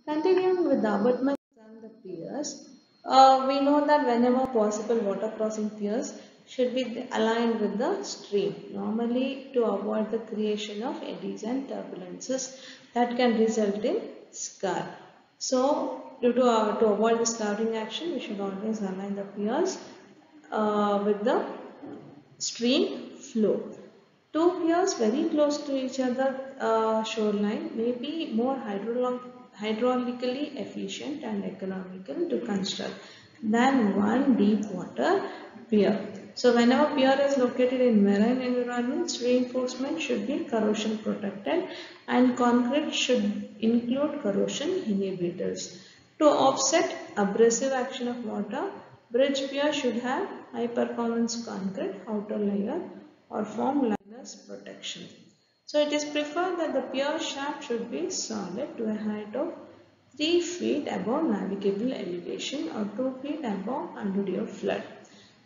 Continuing with the abutments and the piers, we know that whenever possible water crossing piers should be aligned with the stream, normally to avoid the creation of eddies and turbulences that can result in scar. So, to avoid the scarring action, we should always align the piers with the stream flow. Two piers very close to each other shoreline may be more hydraulically efficient and economical to construct than one deep water pier. So whenever pier is located in marine environments, reinforcement should be corrosion protected and concrete should include corrosion inhibitors. To offset abrasive action of water, bridge pier should have high performance concrete outer layer or form liners protection. So it is preferred that the pier shaft should be solid to a height of 3 feet above navigable elevation or 2 feet above under flood.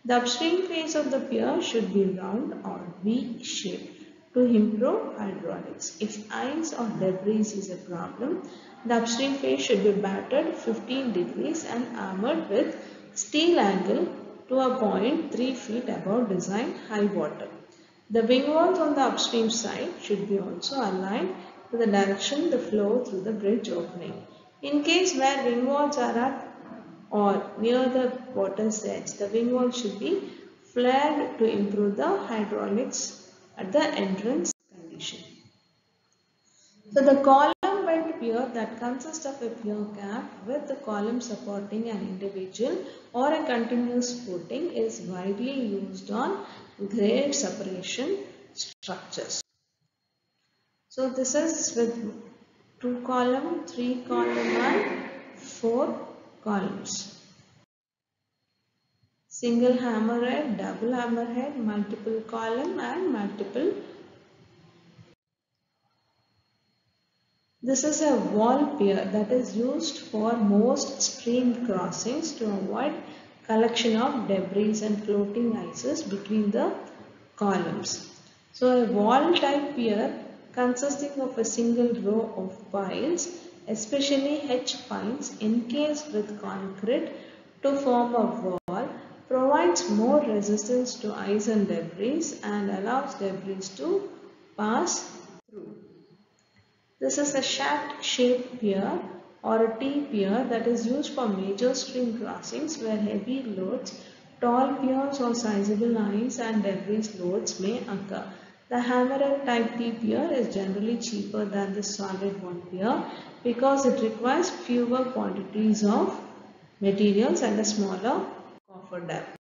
The upstream face of the pier should be round or V-shaped to improve hydraulics. If ice or debris is a problem, the upstream face should be battered 15 degrees and armored with steel angle to a point 3 feet above design high water. The wing walls on the upstream side should be also aligned to the direction the flow through the bridge opening. In case where wing walls are at or near the water's edge, the wing wall should be flared to improve the hydraulics at the entrance condition. So the column belt pier that consists of a pier cap with the column supporting an individual or a continuous footing is widely used on grade separation structures. So this is with 2 column, 3 column and 4 columns. Single hammerhead, double hammerhead, multiple column and multiple. This is a wall pier that is used for most stream crossings to avoid collection of debris and floating ices between the columns. So a wall type pier consisting of a single row of piles, especially H piles encased with concrete to form a wall, provides more resistance to ice and debris and allows debris to pass through. This is a shaft-shaped pier or a T-pier that is used for major stream crossings where heavy loads, tall piers or sizable ice and debris loads may occur. The hammerhead type T-pier is generally cheaper than the solid wall pier because it requires fewer quantities of materials and a smaller coffer depth.